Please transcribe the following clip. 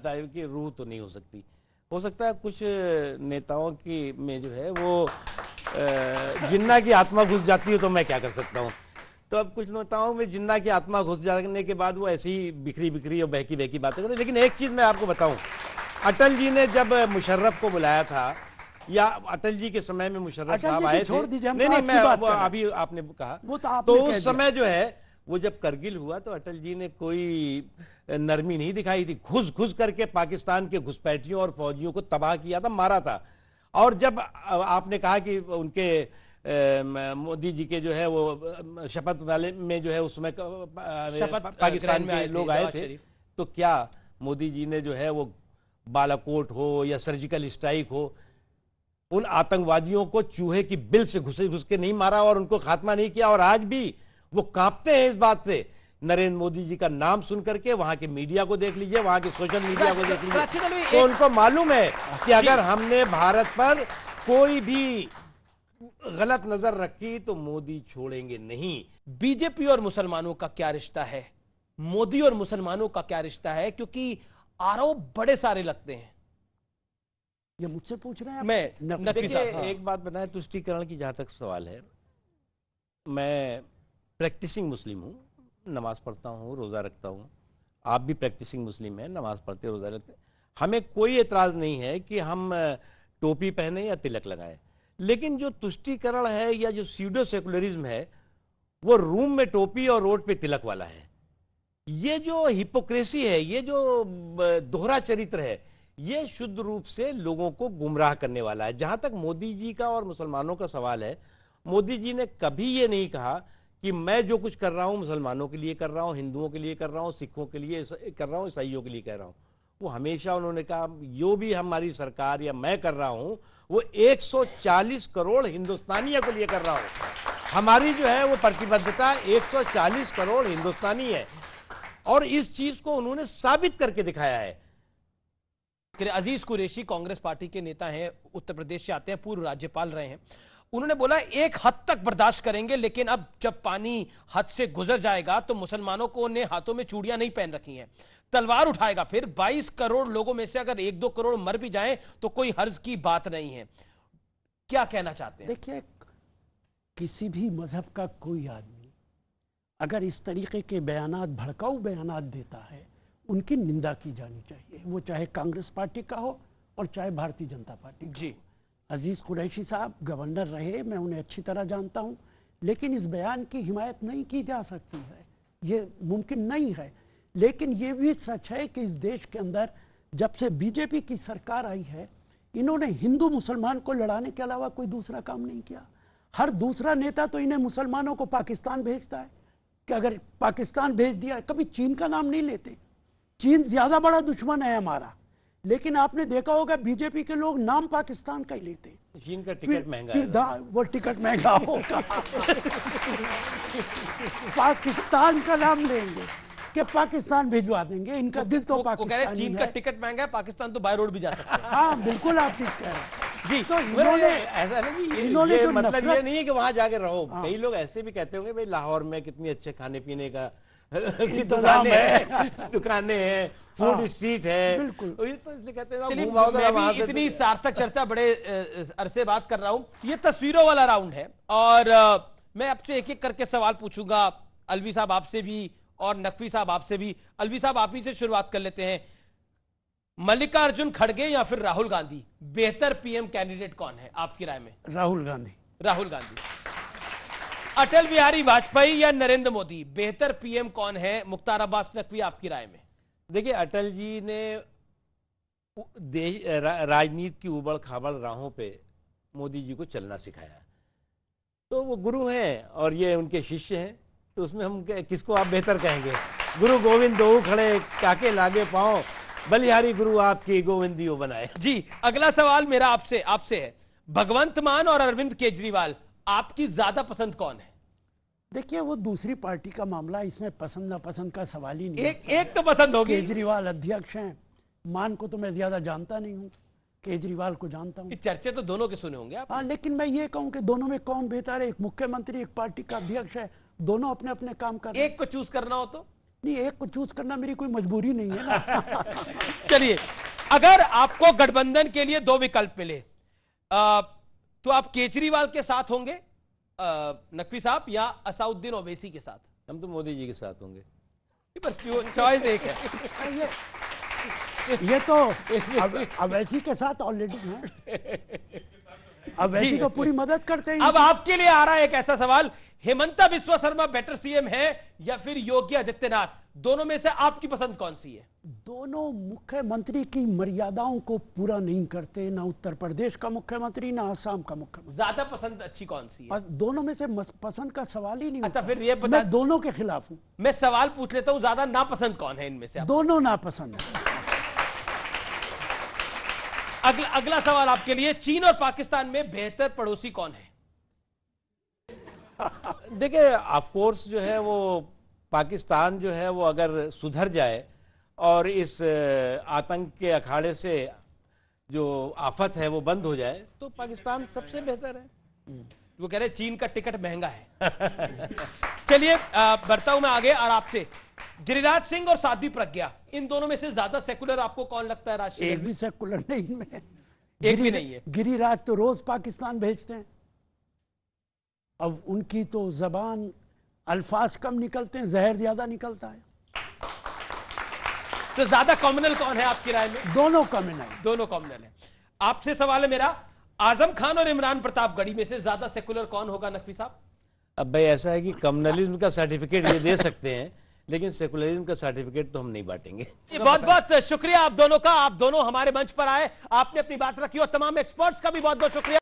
आता है कि रूह तो नहीं हो सकती। हो सकता है कुछ नेताओं की में जो है वो जिन्ना की आत्मा घुस जाती है, तो मैं क्या कर सकता हूँ। तो अब कुछ नेताओं में जिन्ना की आत्मा घुस जाने के बाद वो ऐसी ही बिखरी बिखरी और बहकी बहकी बातें करते। लेकिन एक चीज मैं आपको बताऊं, अटल जी ने जब मुशर्रफ को बुलाया था, या अटल जी के समय में मुशर्रफ साहब आए थे, छोड़ दीजिए, नहीं मैं अभी आपने कहा, वो तो उस समय जो है वो जब करगिल हुआ तो अटल जी ने कोई नरमी नहीं दिखाई थी, घुस घुस करके पाकिस्तान के घुसपैठियों और फौजियों को तबाह किया था, मारा था। और जब आपने कहा कि उनके मोदी जी के जो है वो शपथ वाले में जो है उसमें पाकिस्तान में लोग आए थे, तो क्या मोदी जी ने जो है वो बालाकोट हो या सर्जिकल स्ट्राइक हो, उन आतंकवादियों को चूहे की बिल से घुस के नहीं मारा और उनको खात्मा नहीं किया। और आज भी वो कांपते हैं इस बात से। नरेंद्र मोदी जी का नाम सुन करके वहां के मीडिया को देख लीजिए, वहां के सोशल मीडिया को देख लीजिए, तो उनको मालूम है कि अगर हमने भारत पर कोई भी गलत नजर रखी तो मोदी छोड़ेंगे नहीं। बीजेपी और मुसलमानों का क्या रिश्ता है, मोदी और मुसलमानों का क्या रिश्ता है, क्योंकि आरोप बड़े सारे लगते हैं। ये मुझसे पूछ रहे हैं मैं देखिए एक बात बताएं, तुष्टीकरण की जहां तक सवाल है, मैं प्रैक्टिसिंग मुस्लिम हूं, नमाज पढ़ता हूं, रोजा रखता हूं। आप भी प्रैक्टिसिंग मुस्लिम हैं, नमाज पढ़ते रोजा रखते। हमें कोई एतराज नहीं है कि हम टोपी पहने या तिलक लगाएं, लेकिन जो तुष्टीकरण है या जो स्यूडो सेकुलरिज्म है वो रूम में टोपी और रोड पे तिलक वाला है। ये जो हिपोक्रेसी है, ये जो दोहरा चरित्र है, ये शुद्ध रूप से लोगों को गुमराह करने वाला है। जहां तक मोदी जी का और मुसलमानों का सवाल है, मोदी जी ने कभी ये नहीं कहा कि मैं जो कुछ कर रहा हूं मुसलमानों के लिए कर रहा हूं, हिंदुओं के लिए कर रहा हूं, सिखों के लिए कर रहा हूं, ईसाइयों के लिए कर रहा हूं। वो हमेशा उन्होंने कहा जो भी हमारी सरकार या मैं कर रहा हूं वो 140 करोड़ हिंदुस्तानियों के लिए कर रहा हूं। हमारी जो है वो प्रतिबद्धता 140 करोड़ हिंदुस्तानी है, और इस चीज को उन्होंने साबित करके दिखाया है। अजीज कुरैशी कांग्रेस पार्टी के नेता हैं, उत्तर प्रदेश से आते हैं, पूर्व राज्यपाल रहे हैं। उन्होंने बोला एक हद तक बर्दाश्त करेंगे, लेकिन अब जब पानी हद से गुजर जाएगा तो मुसलमानों को ने हाथों में चूड़ियां नहीं पहन रखी हैं, तलवार उठाएगा। फिर 22 करोड़ लोगों में से अगर 1-2 करोड़ मर भी जाएं तो कोई हर्ज की बात नहीं है। क्या कहना चाहते हैं? देखिए, किसी भी मजहब का कोई आदमी अगर इस तरीके के बयानात, भड़काऊ बयानात देता है, उनकी निंदा की जानी चाहिए, वो चाहे कांग्रेस पार्टी का हो और चाहे भारतीय जनता पार्टी का। जी, अजीज कुरैशी साहब गवर्नर रहे, मैं उन्हें अच्छी तरह जानता हूं, लेकिन इस बयान की हिमायत नहीं की जा सकती है, ये मुमकिन नहीं है। लेकिन ये भी सच है कि इस देश के अंदर जब से बीजेपी की सरकार आई है, इन्होंने हिंदू मुसलमान को लड़ाने के अलावा कोई दूसरा काम नहीं किया। हर दूसरा नेता तो इन्हें मुसलमानों को पाकिस्तान भेजता है कि अगर पाकिस्तान भेज दिया, कभी चीन का नाम नहीं लेते। चीन ज्यादा बड़ा दुश्मन है हमारा, लेकिन आपने देखा होगा बीजेपी के लोग नाम पाकिस्तान का ही लेते हैं। चीन का टिकट महंगा है, वो टिकट महंगा होगा पाकिस्तान का नाम लेंगे कि पाकिस्तान भिजवा देंगे, इनका दिल तो पाकिस्तान। चीन का टिकट महंगा है, पाकिस्तान तो बाय रोड भी जा सकता है। हाँ बिल्कुल, आप ठीक कह रहे हैं जी। तो इन्होंने ऐसा नहीं, इन्होंने जो मतलब ये नहीं है कि वहां जाके रहो। कई लोग ऐसे भी कहते होंगे भाई लाहौर में कितनी अच्छे खाने पीने का दुकानें हैं, फूड स्ट्रीट है, बिल्कुल। तो इसलिए कहते हैं मैं भी इतनी सार्थक चर्चा बड़े अरसे बात कर रहा हूं। ये तस्वीरों वाला राउंड है और मैं आपसे एक एक करके सवाल पूछूंगा, अलवी साहब आपसे भी और नकवी साहब आपसे भी। अलवी साहब आप ही से शुरुआत कर लेते हैं। मल्लिकार्जुन खड़गे या फिर राहुल गांधी, बेहतर पीएम कैंडिडेट कौन है आपकी राय में? राहुल गांधी। राहुल गांधी। अटल बिहारी वाजपेयी या नरेंद्र मोदी, बेहतर पीएम कौन है? मुख्तार अब्बास नकवी आपकी राय में? देखिए, अटल जी ने राजनीति की उबड़ खाबड़ राहों पे मोदी जी को चलना सिखाया, तो वो गुरु हैं और ये उनके शिष्य हैं, तो उसमें हम किसको आप बेहतर कहेंगे? गुरु गोविंद दो खड़े काके लागे पांव, बलिहारी गुरु आपकी गोविंदियो बनाए। जी, अगला सवाल मेरा आपसे है, भगवंत मान और अरविंद केजरीवाल, आपकी ज्यादा पसंद कौन है? देखिए, वो दूसरी पार्टी का मामला, इसमें पसंद नापसंद का सवाल ही नहीं। एक तो पसंद होगी। केजरीवाल अध्यक्ष हैं, मान को तो मैं ज्यादा जानता नहीं हूं, केजरीवाल को जानता हूं। चर्चे तो दोनों के सुने होंगे आप। हाँ, लेकिन मैं ये कहूं कि दोनों में कौन बेहतर है? एक मुख्यमंत्री, एक पार्टी का अध्यक्ष है, दोनों अपने अपने काम कर रहे हैं। एक को चूज करना हो तो नहीं, एक को चूज करना मेरी कोई मजबूरी नहीं है ना। चलिए, अगर आपको गठबंधन के लिए दो विकल्प मिले तो आप केजरीवाल के साथ होंगे नकवी साहब, या असाउद्दीन ओवैसी के साथ? हम तो मोदी जी के साथ होंगे। बस चॉइस एक है। ये तो अवैसी के साथ ऑलरेडी है, अवैसी तो पूरी मदद करते हैं। अब आपके लिए आ रहा है एक ऐसा सवाल, हेमंता बिस्वा शर्मा बेटर सीएम है या फिर योगी आदित्यनाथ? दोनों में से आपकी पसंद कौन सी है? दोनों मुख्यमंत्री की मर्यादाओं को पूरा नहीं करते, ना उत्तर प्रदेश का मुख्यमंत्री ना असम का मुख्यमंत्री। ज्यादा पसंद अच्छी कौन सी है? दोनों में से पसंद का सवाल ही नहीं अच्छा, होता। फिर ये बता, मैं दोनों के खिलाफ हूं। मैं सवाल पूछ लेता हूं, ज्यादा नापसंद कौन है इनमें से? दोनों नापसंद है। अगला सवाल आपके लिए, चीन और पाकिस्तान में बेहतर पड़ोसी कौन है? देखिए, ऑफ कोर्स जो है वो पाकिस्तान जो है वो अगर सुधर जाए और इस आतंक के अखाड़े से जो आफत है वो बंद हो जाए तो पाकिस्तान सबसे बेहतर है। वो कह रहे चीन का टिकट महंगा है। चलिए बढ़ता हूं मैं आगे, और आपसे गिरिराज सिंह और साध्वी प्रज्ञा, इन दोनों में से ज्यादा सेकुलर आपको कौन लगता है? राष्ट्रीय एक भी सेकुलर नहीं इनमें, एक भी नहीं है। गिरिराज तो रोज पाकिस्तान भेजते हैं। अब उनकी तो जबान, अल्फाज कम निकलते हैं, जहर ज्यादा निकलता है। तो ज्यादा कॉम्युनल कौन है आपकी राय में? दोनों कम्युनल। दोनों कॉम्युनल है। आपसे सवाल है मेरा, आजम खान और इमरान प्रतापगढ़ी में से ज्यादा सेकुलर कौन होगा नकवी साहब? अब भाई ऐसा है कि कम्युनलिज्म का सर्टिफिकेट ये दे सकते हैं, लेकिन सेकुलरिज्म का सर्टिफिकेट तो हम नहीं बांटेंगे। बहुत बहुत शुक्रिया आप दोनों का, आप दोनों हमारे मंच पर आए, आपने अपनी बात रखी, और तमाम एक्सपर्ट्स का भी बहुत बहुत शुक्रिया।